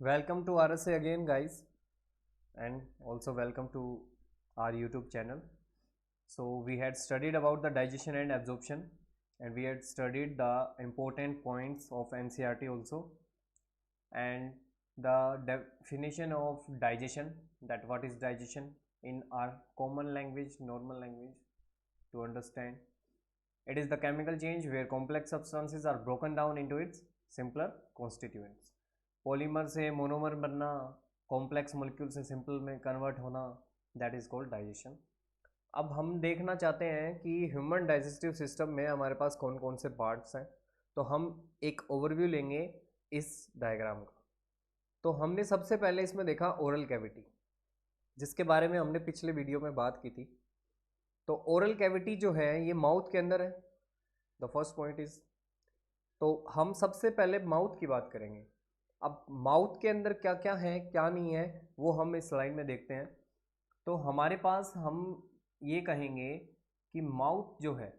Welcome to RSA again, guys, and also welcome to our YouTube channel. So, we had studied about the digestion and absorption, and we had studied the important points of NCERT also, and the definition of digestion, that what is digestion in our common language, normal language to understand. It is the chemical change where complex substances are broken down into its simpler constituents. Polymer से monomer बनना, complex molecule से simple में convert होना, that is called digestion. अब हम देखना चाहते हैं कि ह्यूमन डाइजेस्टिव सिस्टम में हमारे पास कौन कौन से पार्ट्स हैं। तो हम एक ओवरव्यू लेंगे इस डायग्राम का। तो हमने सबसे पहले इसमें देखा ओरल कैविटी, जिसके बारे में हमने पिछले वीडियो में बात की थी। तो ओरल कैविटी जो है ये माउथ के अंदर है। द फर्स्ट पॉइंट इज, तो हम सबसे पहले माउथ की बात करेंगे। अब माउथ के अंदर क्या क्या है क्या नहीं है वो हम इस स्लाइड में देखते हैं। तो हमारे पास हम ये कहेंगे कि माउथ जो है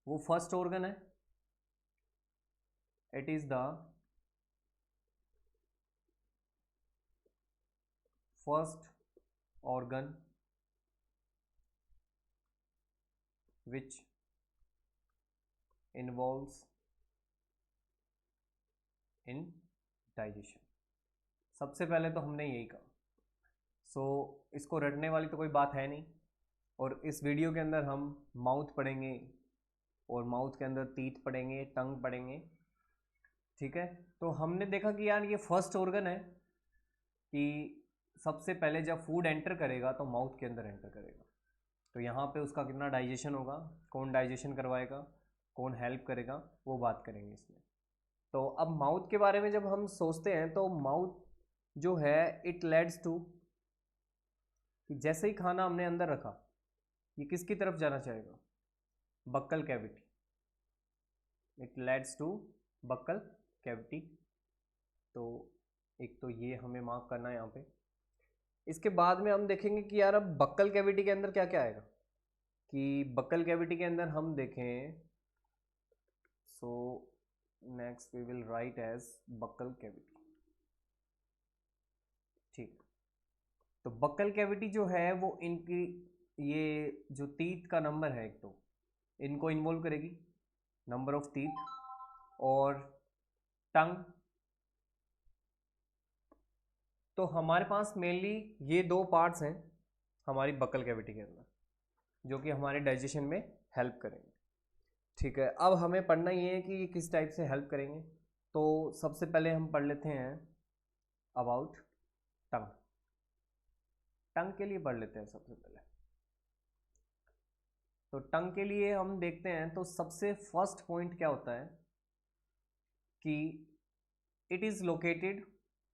वो फर्स्ट ऑर्गन है। It is the first organ which involves in digestion. सबसे पहले तो हमने यही कहा। सो इसको रटने वाली तो कोई बात है नहीं, और इस वीडियो के अंदर हम माउथ पढ़ेंगे और माउथ के अंदर टीथ पढ़ेंगे, टंग पढ़ेंगे, ठीक है। तो हमने देखा कि यार ये फर्स्ट ऑर्गन है कि सबसे पहले जब फूड एंटर करेगा तो माउथ के अंदर एंटर करेगा। तो यहाँ पे उसका कितना डाइजेशन होगा, कौन डाइजेशन करवाएगा, कौन हेल्प करेगा, वो बात करेंगे इसमें। तो अब माउथ के बारे में जब हम सोचते हैं तो माउथ जो है इट लेड्स टू, कि जैसे ही खाना हमने अंदर रखा ये किसकी तरफ जाना चाहेगा, buccal cavity. It leads to buccal cavity. तो एक तो ये हमें मार्क करना है यहाँ पे। इसके बाद में हम देखेंगे कि यार अब बक्कल कैविटी के अंदर क्या क्या आएगा। कि बक्कल कैविटी के अंदर हम देखें, so next we will write as buccal cavity, ठीक। तो बक्कल कैविटी जो है वो इनकी ये जो टीथ का नंबर है, एक तो इनको इन्वॉल्व करेगी, नंबर ऑफ टीथ, और टंग। तो हमारे पास मेनली ये दो पार्ट्स हैं हमारी बक्कल कैविटी के अंदर जो कि हमारे डाइजेशन में हेल्प करेंगे, ठीक है। अब हमें पढ़ना ये है कि ये किस टाइप से हेल्प करेंगे। तो सबसे पहले हम पढ़ लेते हैं अबाउट टंग। टंग के लिए पढ़ लेते हैं सबसे पहले। तो टंग के लिए हम देखते हैं तो सबसे फर्स्ट पॉइंट क्या होता है कि it is located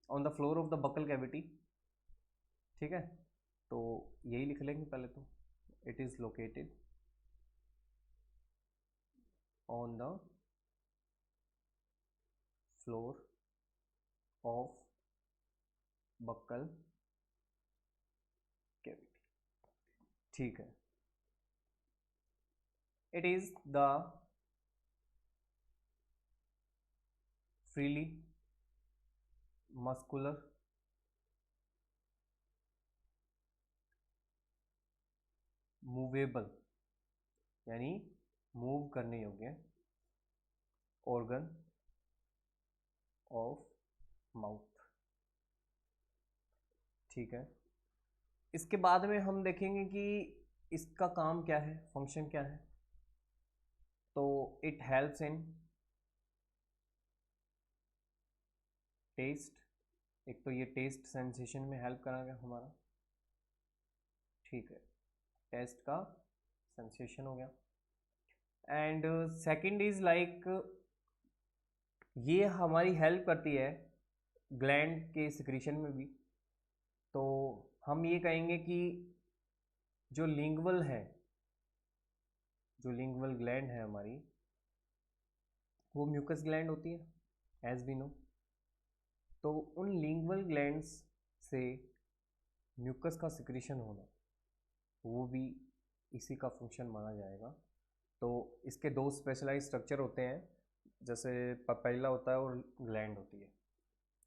on the floor of the buccal cavity, ठीक है। तो यही लिख लेंगे पहले तो, it is located on the floor of buckle cavity, ठीक है। It is the freely muscular movable, यानी मूव करने योग्य ऑर्गन ऑफ माउथ, ठीक है। इसके बाद में हम देखेंगे कि इसका काम क्या है, फंक्शन क्या है। तो इट हेल्प्स इन टेस्ट, एक तो ये टेस्ट सेंसेशन में हेल्प करेगा हमारा, ठीक है। टेस्ट का सेंसेशन हो गया। एंड सेकंड इज लाइक ये हमारी हेल्प करती है ग्लैंड के सिक्रीशन में भी। तो हम ये कहेंगे कि जो लिंगुअल है, जो लिंगुअल ग्लैंड है हमारी, वो म्यूकस ग्लैंड होती है एज वी नो। तो उन लिंगुअल ग्लैंड्स से म्यूकस का सिक्रीशन होना वो भी इसी का फंक्शन माना जाएगा। तो इसके दो स्पेशलाइज स्ट्रक्चर होते हैं, जैसे पपैला होता है और ग्लैंड होती है।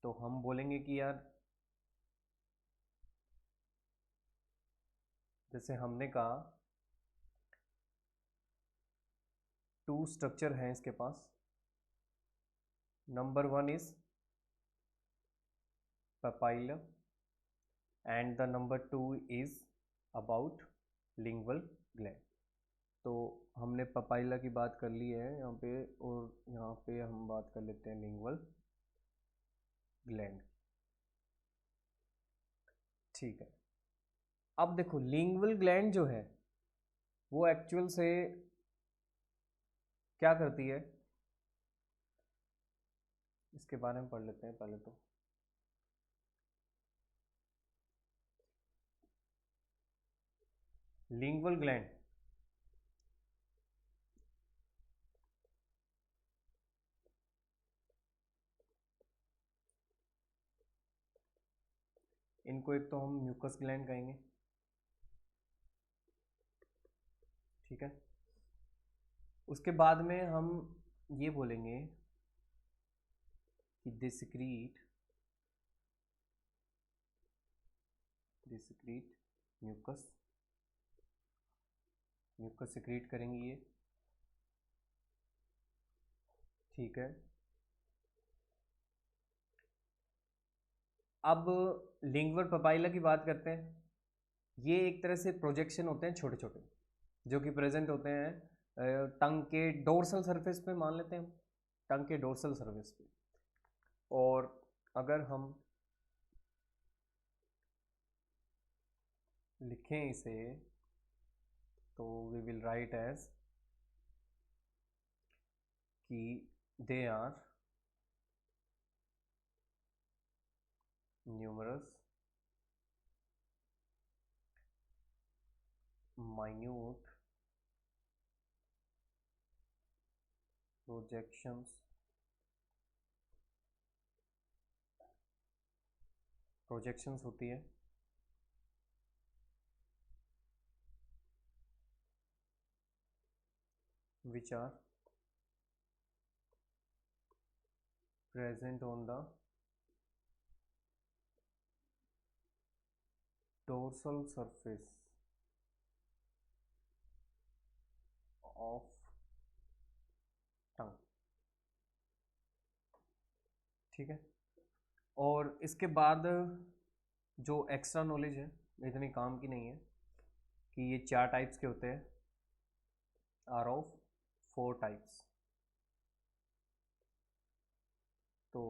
तो हम बोलेंगे कि यार जैसे हमने कहा 2 स्ट्रक्चर हैं इसके पास. Number 1 is papilla and the number 2 is about lingual gland. तो हमने पपाइला की बात कर ली है यहाँ पे, और यहाँ पे हम बात कर लेते हैं लिंगुअल ग्लैंड. ठीक है. अब देखो लिंगुअल ग्लैंड जो है वो एक्चुअल से क्या करती है, इसके बारे में पढ़ लेते हैं पहले. तो लिंगुअल ग्लैंड इनको एक तो हम म्यूकस ग्लैंड कहेंगे. ठीक है. उसके बाद में हम ये बोलेंगे कि दे सिक्रीट म्यूकस सिक्रीट करेंगी ये. ठीक है. अब लिंगुअल पपाइला की बात करते हैं. ये एक तरह से प्रोजेक्शन होते हैं छोटे छोटे जो कि प्रेजेंट होते हैं टंग के डोर्सल सरफेस पे, मान लेते हैं हम टंग के डोर्सल सरफेस पे. और अगर हम लिखें इसे तो वी विल राइट एज कि they are numerous minute projections होती है which are present on the dorsal surface of tongue. ठीक है. और इसके बाद जो एक्स्ट्रा नॉलेज है इतनी काम की नहीं है कि ये 4 टाइप्स के होते हैं, आर ऑफ 4 टाइप्स. तो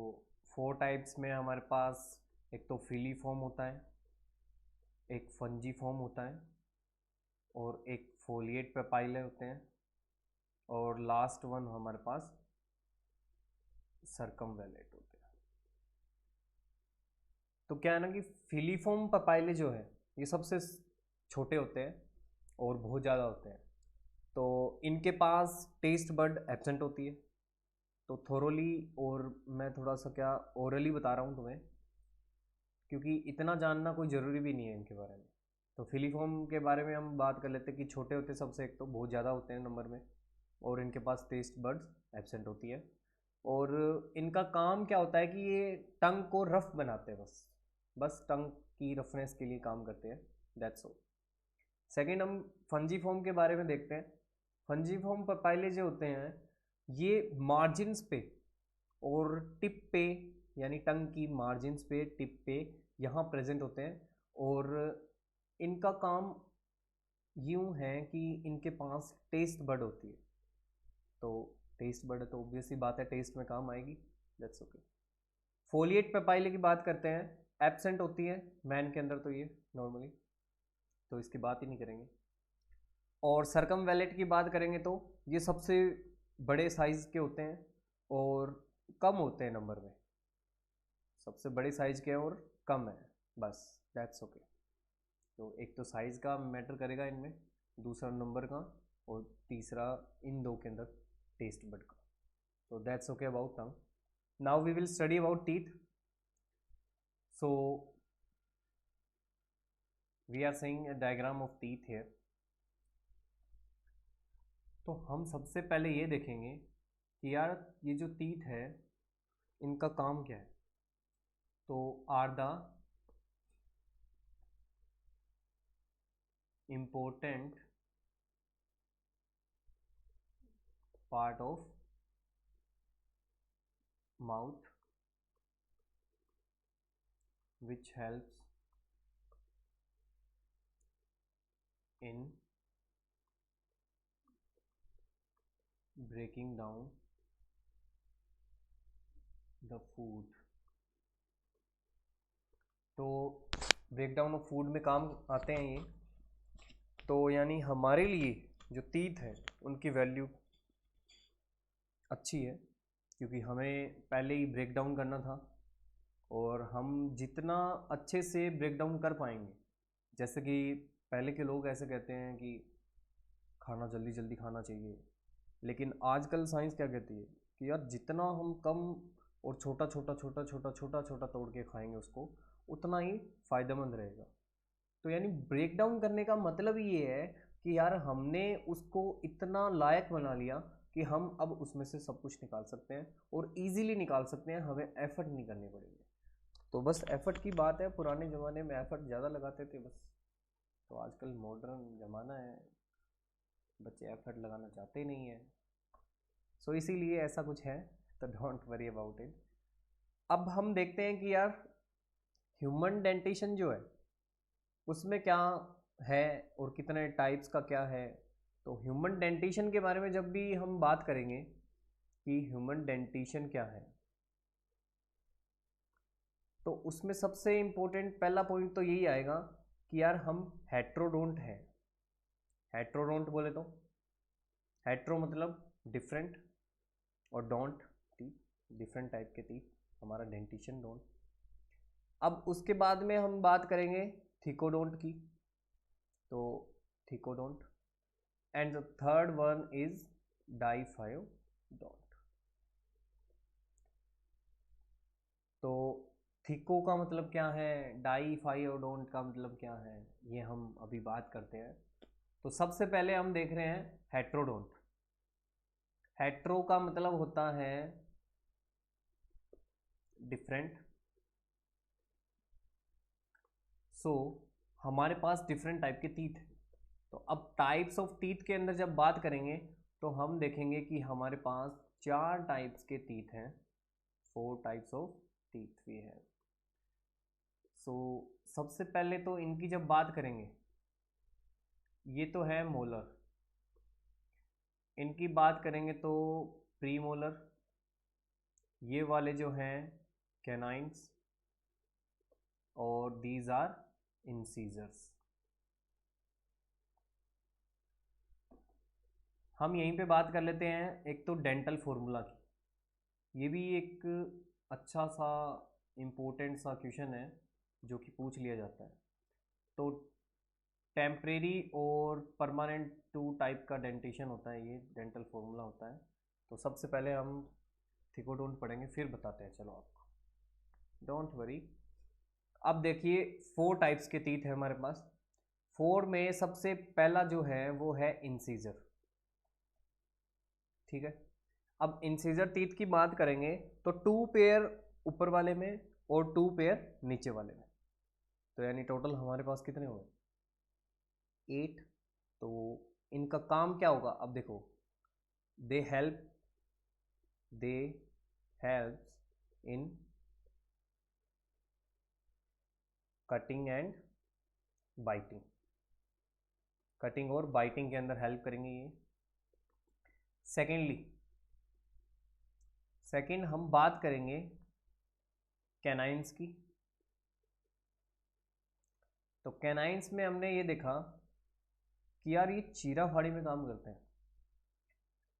4 टाइप्स में हमारे पास एक तो फिलीफॉर्म होता है, एक फंजीफॉर्म होता है, और एक फोलिएट पेपाइले होते हैं, और लास्ट वन हमारे पास सरकमवेलेट होते हैं. तो क्या है ना कि फिलीफॉर्म पेपाइले जो है ये सबसे छोटे होते हैं और बहुत ज़्यादा होते हैं. तो इनके पास टेस्ट बड एब्सेंट होती है. तो थोरोली, और मैं थोड़ा सा क्या ओरली बता रहा हूँ तुम्हें क्योंकि इतना जानना कोई ज़रूरी भी नहीं है इनके बारे में. तो फिलीफॉर्म के बारे में हम बात कर लेते हैं कि छोटे होते हैं सबसे, एक तो बहुत ज़्यादा होते हैं नंबर में, और इनके पास टेस्ट बड्स एब्सेंट होती है. और इनका काम क्या होता है कि ये टंग को रफ बनाते हैं, बस टंग की रफनेस के लिए काम करते हैं. That's all. सेकेंड हम फंजीफॉर्म के बारे में देखते हैं. फंजीफॉर्म पेपाइले जो होते हैं ये मार्जिन्स पे और टिप पे, यानी टंग की मार्जिन्स पे, टिप पे यहाँ प्रेजेंट होते हैं. और इनका काम यूँ है कि इनके पास टेस्ट बड होती है. तो टेस्ट बड है तो ऑब्वियसली बात है टेस्ट में काम आएगी. That's okay. फोलिएट पेपाइले की बात करते हैं, एब्सेंट होती है मैन के अंदर तो ये नॉर्मली, तो इसकी बात ही नहीं करेंगे. और सरकमवेलेट की बात करेंगे तो ये सबसे बड़े साइज़ के होते हैं और कम होते हैं नंबर में. सबसे बड़े साइज़ के और कम है, बस. That's okay. तो एक तो साइज़ का मैटर करेगा इनमें, दूसरा नंबर का, और तीसरा इन दो के अंदर टेस्ट बड का. तो that's okay about tongue. Now we will study about teeth. So we are saying a diagram of teeth here. तो हम सबसे पहले ये देखेंगे कि यार ये जो टीथ है इनका काम क्या है. तो are the important part of mouth which helps in breaking down the food। तो ब्रेक डाउन ऑफ फूड में काम आते हैं ये। तो यानी हमारे लिए जो टीथ है उनकी वैल्यू अच्छी है, क्योंकि हमें पहले ही ब्रेक डाउन करना था, और हम जितना अच्छे से ब्रेक डाउन कर पाएंगे, जैसे कि पहले के लोग ऐसे कहते हैं कि खाना जल्दी जल्दी खाना चाहिए, लेकिन आजकल साइंस क्या कहती है कि यार जितना हम कम और छोटा छोटा छोटा छोटा छोटा छोटा तोड़ के खाएंगे उसको, उतना ही फ़ायदेमंद रहेगा। तो यानी ब्रेक डाउन करने का मतलब ये है कि यार हमने उसको इतना लायक बना लिया कि हम अब उसमें से सब कुछ निकाल सकते हैं और इजीली निकाल सकते हैं, हमें एफर्ट नहीं करने पड़ेंगे। तो बस एफर्ट की बात है, पुराने ज़माने में एफर्ट ज़्यादा लगाते थे बस। तो आजकल मॉडर्न ज़माना है, बच्चे एफर्ट लगाना चाहते नहीं हैं, सो इसीलिए ऐसा कुछ है। तो डोंट वरी अबाउट इट। अब हम देखते हैं कि यार ह्यूमन डेंटिशन जो है उसमें क्या है और कितने टाइप्स का क्या है। तो ह्यूमन डेंटिशन के बारे में जब भी हम बात करेंगे कि ह्यूमन डेंटिशन क्या है, तो उसमें सबसे इम्पोर्टेंट पहला पॉइंट तो यही आएगा कि यार हम हेट्रोडोंट हैं। हेट्रोडोंट बोले तो हेट्रो मतलब डिफरेंट, और डोंट टीथ, डिफरेंट टाइप के टीथ, हमारा डेंटिशन डोंट। अब उसके बाद में हम बात करेंगे थिकोडोंट की, तो thecodont, and the third one is diphyodont. तो थिको का मतलब क्या है, डाइफायोडोंट का मतलब क्या है, ये हम अभी बात करते हैं। तो सबसे पहले हम देख रहे हैं हेट्रोडोंट। हेट्रो का मतलब होता है डिफरेंट। सो हमारे पास डिफरेंट टाइप के टीथ हैं। तो अब टाइप्स ऑफ टीथ के अंदर जब बात करेंगे तो हम देखेंगे कि हमारे पास 4 टाइप्स के टीथ हैं, 4 टाइप्स ऑफ टीथ वी हैं। सो सबसे पहले तो इनकी जब बात करेंगे, ये तो है मोलर। इनकी बात करेंगे तो प्री मोलर, ये वाले जो हैं कैनाइन्स, और दीज आर इंसीजर्स। हम यहीं पे बात कर लेते हैं एक तो डेंटल फॉर्मूला की। ये भी एक अच्छा सा इम्पोर्टेंट सा क्वेश्चन है जो कि पूछ लिया जाता है। तो टेम्परेरी और परमानेंट 2 टाइप का डेंटेशन होता है, ये डेंटल फॉर्मूला होता है। तो सबसे पहले हम थिकोडोंट पढ़ेंगे, फिर बताते हैं, चलो आपको, डोंट वरी। अब देखिए 4 टाइप्स के टीथ है हमारे पास। 4 में सबसे पहला जो है वो है इंसीजर, ठीक है। अब इंसीजर टीथ की बात करेंगे तो 2 पेयर ऊपर वाले में और 2 पेयर नीचे वाले में, तो यानी टोटल हमारे पास कितने हो गए, 8। तो इनका काम क्या होगा, अब देखो, दे helps in cutting and biting. Cutting और बाइटिंग के अंदर हेल्प करेंगे ये। सेकेंड हम बात करेंगे कैनाइन्स की। तो कैनाइन्स में हमने ये देखा कि यार ये चीरा फाड़ी में काम करते हैं।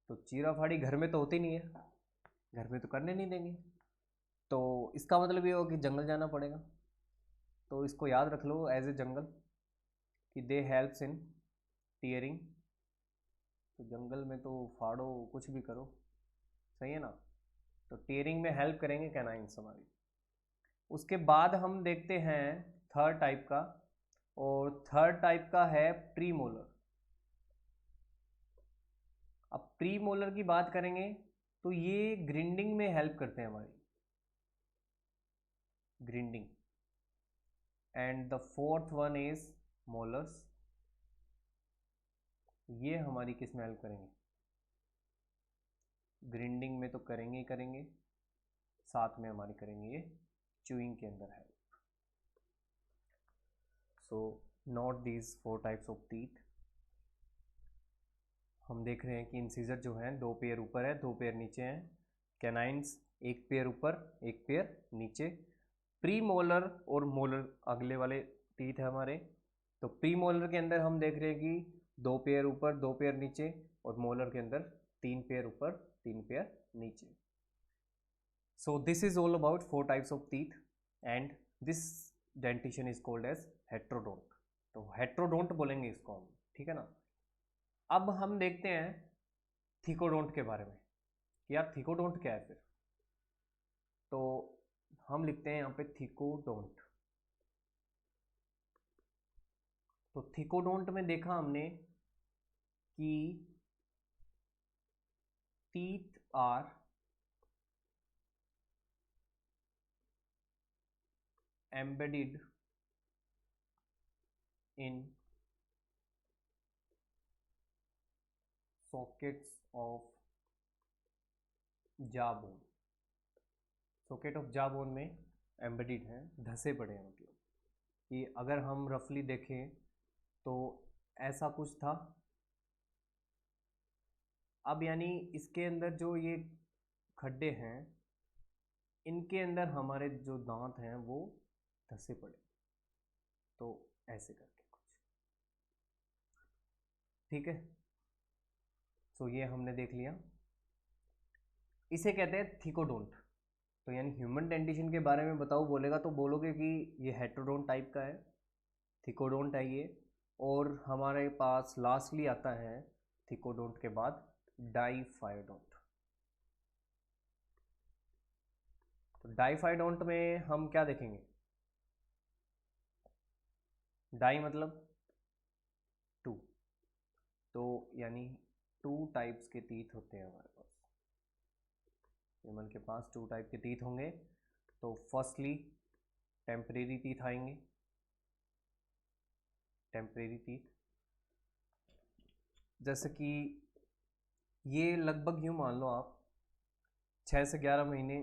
तो चीरा फाड़ी घर में तो होती नहीं है, घर में तो करने नहीं देंगे, तो इसका मतलब ये होगा कि जंगल जाना पड़ेगा। तो इसको याद रख लो एज ए जंगल, कि दे हेल्प्स इन टीयरिंग। तो जंगल में तो फाड़ो कुछ भी करो, सही है ना। तो टीयरिंग में हेल्प करेंगे कैनाइन्स हमारी। उसके बाद हम देखते हैं थर्ड टाइप का, और थर्ड टाइप का है प्री मोलर। अब प्री मोलर की बात करेंगे तो ये ग्रिंडिंग में हेल्प करते हैं हमारी। Grinding, and the fourth one is molars. ये हमारी किस में हेल्प करेंगे? ग्रिंडिंग में तो करेंगे ही करेंगे, साथ में हमारी करेंगे ये च्यूइंग के अंदर help. So note these 4 types of teeth. हम देख रहे हैं कि इंसीजर जो हैं 2 पेयर ऊपर है, 2 पेयर नीचे हैं। कैनाइंस 1 पेयर ऊपर 1 पेयर नीचे। प्री मोलर और मोलर अगले वाले टीथ है हमारे। तो प्री मोलर के अंदर हम देख रहे हैं कि 2 पेयर ऊपर 2 पेयर नीचे, और मोलर के अंदर 3 पेयर ऊपर 3 पेयर नीचे। So this is all about 4 types of teeth, and this dentition is called as heterodont. तो हेट्रोडोंट बोलेंगे इसको हम, ठीक है ना। अब हम देखते हैं थिकोडोंट के बारे में कि यार थिकोडोंट क्या है फिर। तो हम लिखते हैं यहाँ पे थिकोडोंट। तो थिकोडोंट में देखा हमने कि teeth are embedded in sockets of jawbone। Socket of jawbone में एम्बेडेड हैं, धसे पड़े हैं। मतलब कि अगर हम रफली देखें तो ऐसा कुछ था। अब यानी इसके अंदर जो ये खड्डे हैं, इनके अंदर हमारे जो दांत हैं वो धसे पड़े। तो ऐसे करके कुछ, ठीक है। सो ये हमने देख लिया। इसे कहते हैं थिकोडोंट। तो यानी ह्यूमन डेंटिशन के बारे में बताओ बोलेगा तो बोलोगे कि ये हेट्रोडोंट टाइप का है, थिकोडोंट है ये। और हमारे पास लास्टली आता है थिकोडोंट के बाद डाइफाइडोंट। तो डाइफाइडोंट में हम क्या देखेंगे? डाई मतलब 2, तो यानी 2 टाइप्स के टीथ होते हैं हमारे पास। ह्यूमन के पास 2 टाइप के टीथ होंगे। तो फर्स्टली टेम्परेरी टीथ आएंगे। टेम्परेरी टीथ जैसे कि ये लगभग यूँ मान लो आप 6 से 11 महीने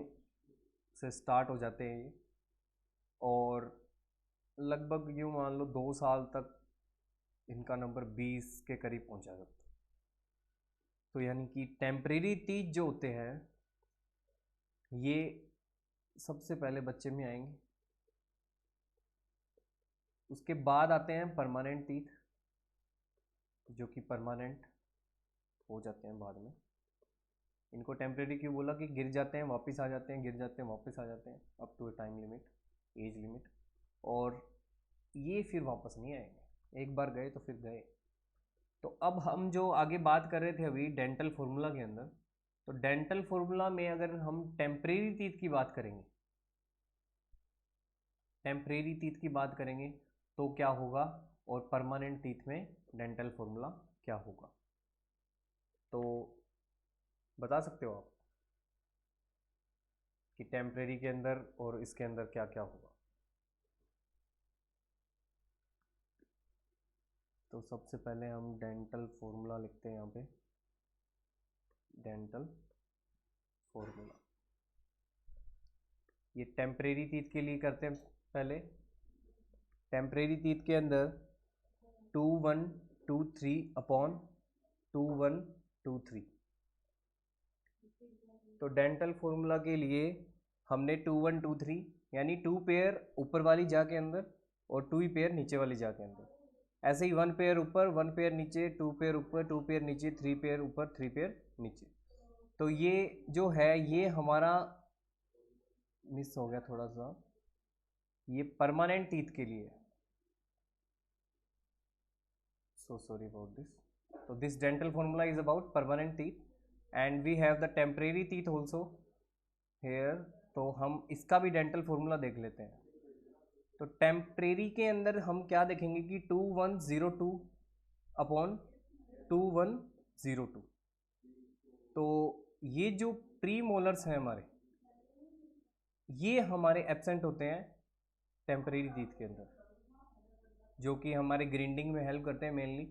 से स्टार्ट हो जाते हैं ये, और लगभग यूँ मान लो 2 साल तक इनका नंबर 20 के करीब पहुंचा जाता है। तो यानी कि टेम्परेरी टीथ जो होते हैं ये सबसे पहले बच्चे में आएंगे। उसके बाद आते हैं परमानेंट टीथ, जो कि परमानेंट हो जाते हैं बाद में। इनको टेम्परेरी क्यों बोला? कि गिर जाते हैं वापस आ जाते हैं, गिर जाते हैं वापस आ जाते हैं, up to a time limit, age limit. और ये फिर वापस नहीं आएंगे, एक बार गए तो फिर गए। तो अब हम जो आगे बात कर रहे थे अभी डेंटल फॉर्मूला के अंदर, तो डेंटल फॉर्मूला में अगर हम टेम्परेरी टीथ की बात करेंगे, टेम्परेरी टीथ की बात करेंगे तो क्या होगा, और परमानेंट टीथ में डेंटल फॉर्मूला क्या होगा, तो बता सकते हो आप कि टेम्परेरी के अंदर और इसके अंदर क्या क्या होगा? तो सबसे पहले हम डेंटल फॉर्मूला लिखते हैं यहाँ पे, डेंटल फॉर्मूला। ये टेम्परेरी टीथ के लिए करते हैं। पहले टेम्परेरी टीथ के अंदर 2 1 2 3 अपॉन 2 1 2 3। तो डेंटल फॉर्मूला के लिए हमने 2 1 2 3 यानी 2 पेयर ऊपर वाली जा के अंदर और 2 ही पेयर नीचे वाली जा के अंदर। ऐसे ही 1 पेयर ऊपर 1 पेयर नीचे, 2 पेयर ऊपर 2 पेयर नीचे, 3 पेयर ऊपर 3 पेयर नीचे। तो ये जो है ये हमारा मिस हो गया थोड़ा सा, ये परमानेंट टीथ के लिए। So sorry about this. तो this dental formula is about permanent teeth, and we have the temporary teeth also here. तो हम इसका भी डेंटल फॉर्मूला देख लेते हैं। तो टेम्परेरी के अंदर हम क्या देखेंगे कि 2102 अपॉन 2102। तो ये जो प्री मोलर्स हैं हमारे, ये हमारे एब्सेंट होते हैं टेम्परेरी टीथ के अंदर, जो कि हमारे ग्राइंडिंग में हेल्प करते हैं मेनली।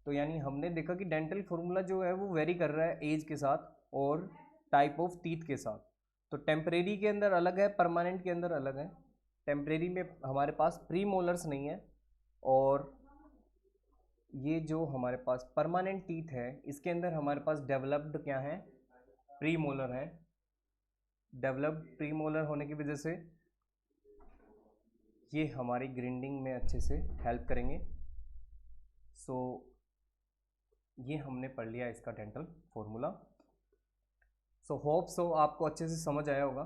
तो यानी हमने देखा कि डेंटल फॉर्मूला जो है वो वेरी कर रहा है एज के साथ और टाइप ऑफ टीथ के साथ। तो टेम्परेरी के अंदर अलग है, परमानेंट के अंदर अलग है। टेम्परेरी में हमारे पास प्री मोलर्स नहीं है, और ये जो हमारे पास परमानेंट टीथ है इसके अंदर हमारे पास डेवलप्ड क्या है, प्री मोलर है। डेवलप्ड प्री मोलर होने की वजह से ये हमारी ग्राइंडिंग में अच्छे से हेल्प करेंगे। सो ये हमने पढ़ लिया इसका dental formula. So hope so आपको अच्छे से समझ आया होगा।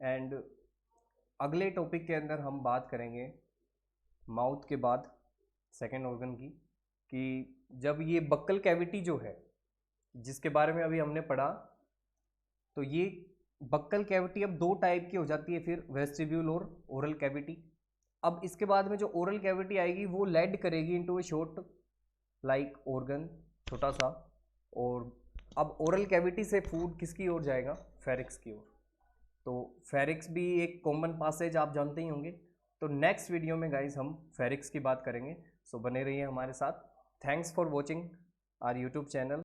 एंड अगले टॉपिक के अंदर हम बात करेंगे माउथ के बाद सेकेंड ऑर्गन की, कि जब ये बक्कल कैविटी जो है जिसके बारे में अभी हमने पढ़ा, तो ये बक्कल कैविटी अब दो टाइप की हो जाती है फिर, वेस्टिब्यूल और ओरल कैविटी। अब इसके बाद में जो ओरल कैविटी आएगी वो लेड करेगी इनटू ए शॉर्ट लाइक ऑर्गन, छोटा सा। और अब ओरल कैविटी से फूड किसकी ओर जाएगा, फेरिक्स की ओर। तो फेरिक्स भी एक कॉमन पासेज आप जानते ही होंगे। तो नेक्स्ट वीडियो में गाइज हम फेरिक्स की बात करेंगे। सो बने रहिए हमारे साथ। Thanks for watching our YouTube channel.